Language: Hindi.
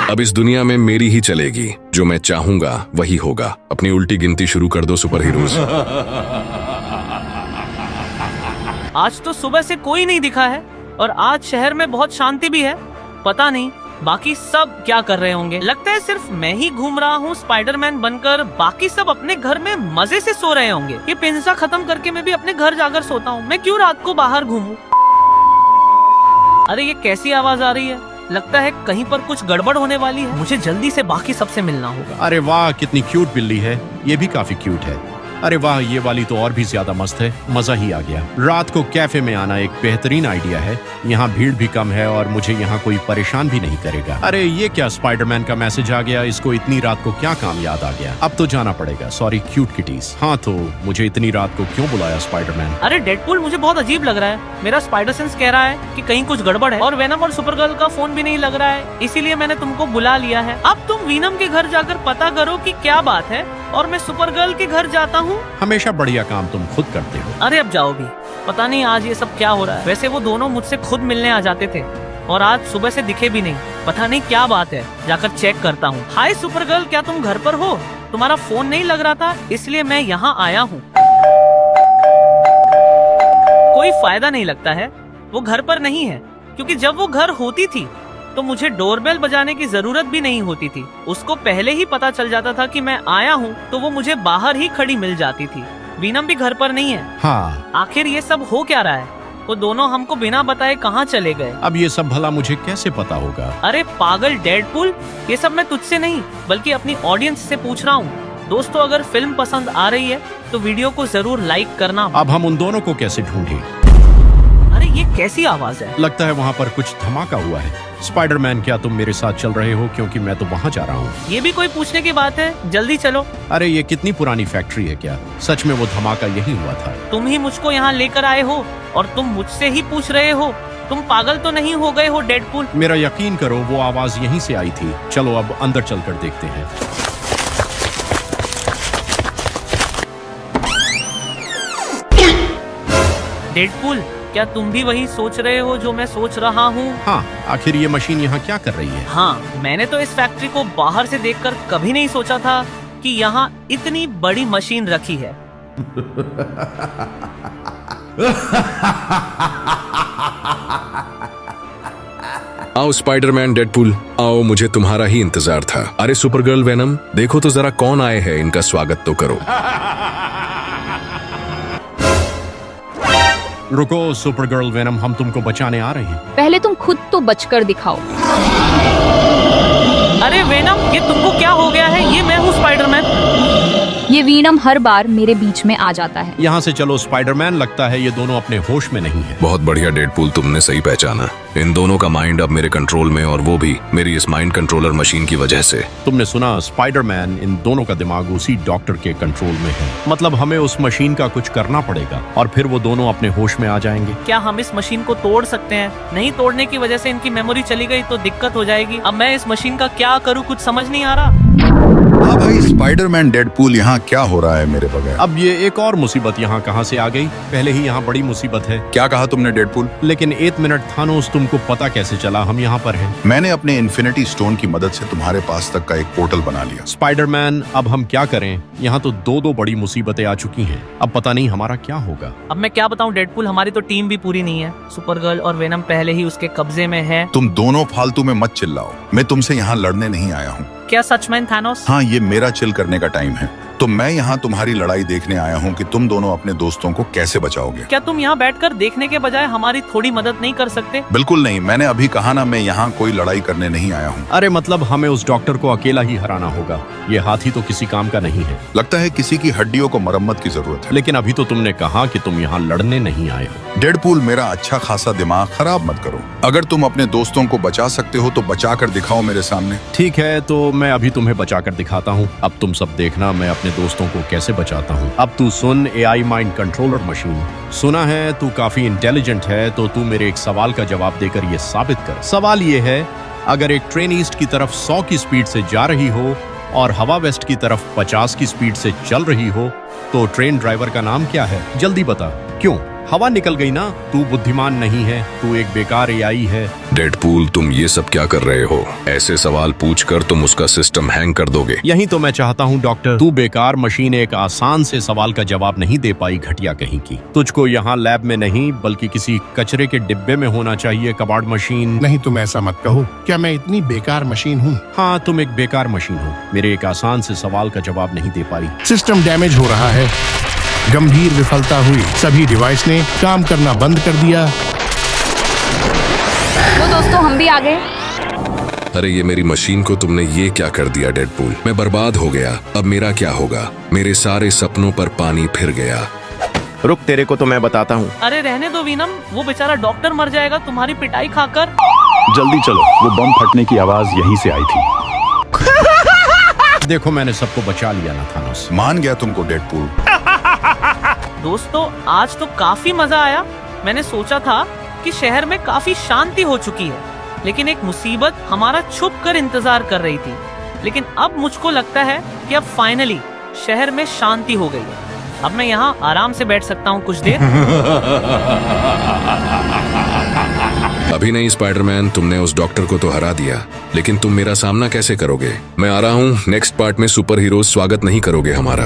अब इस दुनिया में मेरी ही चलेगी, जो मैं चाहूंगा वही होगा। अपनी उल्टी गिनती शुरू कर दो सुपर हीरोज। आज तो सुबह से कोई नहीं दिखा है और आज शहर में बहुत शांति भी है। पता नहीं बाकी सब क्या कर रहे होंगे। लगता है सिर्फ मैं ही घूम रहा हूँ स्पाइडरमैन बनकर, बाकी सब अपने घर में मजे से सो रहे होंगे। ये पिंजरा खत्म करके मैं भी अपने घर जाकर सोता हूँ। मैं क्यों रात को बाहर घूमूं? अरे ये कैसी आवाज आ रही है? लगता है कहीं पर कुछ गड़बड़ होने वाली है। मुझे जल्दी से बाकी सबसे मिलना होगा। अरे वाह, कितनी क्यूट बिल्ली है। ये भी काफी क्यूट है। अरे वाह, ये वाली तो और भी ज्यादा मस्त है। मजा ही आ गया। रात को कैफे में आना एक बेहतरीन आइडिया है। यहाँ भीड़ भी कम है और मुझे यहाँ कोई परेशान भी नहीं करेगा। अरे ये क्या, स्पाइडरमैन का मैसेज आ गया। इसको इतनी रात को क्या काम याद आ गया? अब तो जाना पड़ेगा। Sorry cute kitty's. हाँ तो मुझे इतनी रात को क्यों बुलाया स्पाइडरमैन? अरे डेडपूल, मुझे बहुत अजीब लग रहा है। मेरा स्पाइडर सेंस कह रहा है कि कहीं कुछ गड़बड़ है और वेनम और सुपरगर्ल का फोन भी नहीं लग रहा है, इसीलिए मैंने तुमको बुला लिया है। अब तुम वीनम के घर जाकर पता करो कि क्या बात है और मैं सुपरगर्ल के घर जाता हूँ। हमेशा बढ़िया काम तुम खुद करते हो। अरे अब जाओ भी। पता नहीं आज ये सब क्या हो रहा है। वैसे वो दोनों मुझसे खुद मिलने आ जाते थे और आज सुबह से दिखे भी नहीं। पता नहीं क्या बात है, जाकर चेक करता हूँ। हाय सुपरगर्ल, क्या तुम घर पर हो? तुम्हारा फोन नहीं लग रहा था, इसलिए मैं यहाँ आया हूँ। कोई फायदा नहीं लगता है, वो घर पर नहीं है। क्योंकि जब वो घर होती थी तो मुझे डोरबेल बजाने की जरूरत भी नहीं होती थी। उसको पहले ही पता चल जाता था कि मैं आया हूँ, तो वो मुझे बाहर ही खड़ी मिल जाती थी। वीनम भी घर पर नहीं है। हाँ, आखिर ये सब हो क्या रहा है? वो दोनों हमको बिना बताए कहाँ चले गए? अब ये सब भला मुझे कैसे पता होगा? अरे पागल डेडपूल, ये सब मैं तुझसे नहीं बल्कि अपनी ऑडियंस से पूछ रहा हूँ। दोस्तों, अगर फिल्म पसंद आ रही है तो वीडियो को जरूर लाइक करना। अब हम उन दोनों को कैसे ढूंढें? अरे ये कैसी आवाज है? लगता है वहाँ पर कुछ धमाका हुआ है। स्पाइडरमैन, क्या तुम मेरे साथ चल रहे हो? क्योंकि मैं तो वहाँ जा रहा हूँ। ये भी कोई पूछने की बात है? जल्दी चलो। अरे ये कितनी पुरानी फैक्ट्री है क्या? सच में वो धमाका यही हुआ था? तुम ही मुझको यहाँ लेकर आए हो और तुम मुझसे ही पूछ रहे हो। तुम पागल तो नहीं हो गए हो डेडपूल? मेरा यकीन करो, वो आवाज यहीं से आई थी। चलो अब अंदर चलकर देखते हैं। डेडपूल, क्या तुम भी वही सोच रहे हो जो मैं सोच रहा हूँ? हाँ, आखिर ये मशीन यहाँ क्या कर रही है? हाँ, मैंने तो इस फैक्ट्री को बाहर से देखकर कभी नहीं सोचा था कि यहाँ इतनी बड़ी मशीन रखी है। आओ स्पाइडरमैन, डेडपूल, आओ, मुझे तुम्हारा ही इंतजार था। अरे सुपरगर्ल, वेनम, देखो तो जरा कौन आए हैं, इनका स्वागत तो करो। रुको सुपरगर्ल, वेनम, हम तुमको बचाने आ रहे हैं। पहले तुम खुद तो बचकर दिखाओ। अरे वेनम, ये तुमको क्या हो गया है? ये मैं हूँ स्पाइडरमैन। ये वीनम हर बार मेरे बीच में आ जाता है। यहाँ से चलो स्पाइडरमैन, लगता है ये दोनों अपने होश में नहीं है। बहुत बढ़िया डेडपूल, तुमने सही पहचाना। इन दोनों का माइंड अब मेरे कंट्रोल में, और वो भी मेरी इस माइंड कंट्रोलर मशीन की वजह से। तुमने सुना, स्पाइडरमैन, इन दोनों का दिमाग उसी डॉक्टर के कंट्रोल में है। मतलब हमें उस मशीन का कुछ करना पड़ेगा और फिर वो दोनों अपने होश में आ जाएंगे। क्या हम इस मशीन को तोड़ सकते हैं? नहीं तोड़ने की वजह से इनकी मेमोरी चली गई तो दिक्कत हो जाएगी। अब मैं इस मशीन का क्या करूँ, कुछ समझ नहीं आ रहा। हाँ भाई स्पाइडरमैन, डेडपूल, यहाँ क्या हो रहा है मेरे बगैर? अब ये एक और मुसीबत यहाँ कहाँ से आ गई? पहले ही यहाँ बड़ी मुसीबत है। क्या कहा तुमने डेडपूल? लेकिन एक मिनट थानोस, तुमको पता कैसे चला हम यहाँ पर हैं? मैंने अपने इन्फिनिटी स्टोन की मदद से तुम्हारे पास तक का एक पोर्टल बना लिया। स्पाइडरमैन, अब हम क्या करें? यहाँ तो दो मुसीबतें मुसीबतें आ चुकी हैं। अब पता नहीं हमारा क्या होगा। अब मैं क्या बताऊं डेडपूल, हमारी तो टीम भी पूरी नहीं है। सुपरगर्ल और वेनम पहले ही उसके कब्जे में है। तुम दोनों फालतू में मत चिल्लाओ। मैं तुमसे यहाँ लड़ने नहीं आया हूँ। क्या सच में थानोस? हाँ, ये मेरा चिल करने का टाइम है। तो मैं यहाँ तुम्हारी लड़ाई देखने आया हूँ कि तुम दोनों अपने दोस्तों को कैसे बचाओगे। क्या तुम यहाँ बैठकर देखने के बजाय हमारी थोड़ी मदद नहीं कर सकते? बिल्कुल नहीं, मैंने अभी कहा ना, मैं यहाँ कोई लड़ाई करने नहीं आया हूँ। अरे मतलब हमें उस डॉक्टर को अकेला ही हराना होगा। ये हाथी तो किसी काम का नहीं है। लगता है किसी की हड्डियों को मरम्मत की जरूरत है। लेकिन अभी तो तुमने कहा कि तुम यहाँ लड़ने नहीं आए हो। डेडपूल, मेरा अच्छा खासा दिमाग खराब मत करो। अगर तुम अपने दोस्तों को बचा सकते हो तो बचा कर दिखाओ मेरे सामने। ठीक है, तो मैं अभी तुम्हें बचा कर दिखाता हूँ। अब तुम सब देखना मैं अपने दोस्तों को कैसे बचाता हूँ। अब तू सुन, एआई माइंड कंट्रोलर मशीन, सुना है तू काफी इंटेलिजेंट है, तो तू मेरे एक सवाल का जवाब देकर ये साबित कर। सवाल ये है, अगर एक ट्रेन ईस्ट की तरफ 100 की स्पीड से जा रही हो और हवा वेस्ट की तरफ 50 की स्पीड से चल रही हो तो ट्रेन ड्राइवर का नाम क्या है? जल्दी बता। क्यों? हवा निकल गई ना। तू बुद्धिमान नहीं है, तू एक बेकार एआई है। डेडपूल, तुम ये सब क्या कर रहे हो? ऐसे सवाल पूछकर तुम उसका सिस्टम हैंग कर दोगे। यही तो मैं चाहता हूँ डॉक्टर। तू बेकार मशीन एक आसान से सवाल का जवाब नहीं दे पाई, घटिया कहीं की। तुझको यहाँ लैब में नहीं बल्कि किसी कचरे के डिब्बे में होना चाहिए, कबाड़ मशीन। नहीं, तुम ऐसा मत कहो। क्या मैं इतनी बेकार मशीन हूँ? हाँ, तुम एक बेकार मशीन हो। मेरे एक आसान से सवाल का जवाब नहीं दे पाई। सिस्टम डैमेज हो रहा है। गंभीर विफलता हुई। सभी डिवाइस ने काम करना बंद कर दिया। तो दोस्तों हम भी आ गए। अरे ये मेरी मशीन को तुमने ये क्या कर दिया डेडपूल? मैं बर्बाद हो गया। अब मेरा क्या होगा? मेरे सारे सपनों पर पानी फिर गया। रुक, तेरे को तो मैं बताता हूँ। अरे रहने दो वीनम, वो बेचारा डॉक्टर मर जाएगा तुम्हारी पिटाई खाकर। जल्दी चलो, वो बम फटने की आवाज यहीं से आई थी। देखो, मैंने सबको बचा लिया ना थानोस। मान गया तुमको डेडपूल। दोस्तों आज तो काफी मजा आया। मैंने सोचा था कि शहर में काफी शांति हो चुकी है, लेकिन एक मुसीबत हमारा छुप कर इंतजार कर रही थी। लेकिन अब मुझको लगता है कि अब फाइनली शहर में शांति हो गई है। अब मैं यहाँ आराम से बैठ सकता हूँ कुछ देर। अभी नहीं स्पाइडरमैन, तुमने उस डॉक्टर को तो हरा दिया, लेकिन तुम मेरा सामना कैसे करोगे? मैं आ रहा हूँ। नेक्स्ट पार्ट में सुपर हीरोज स्वागत नहीं करोगे हमारा।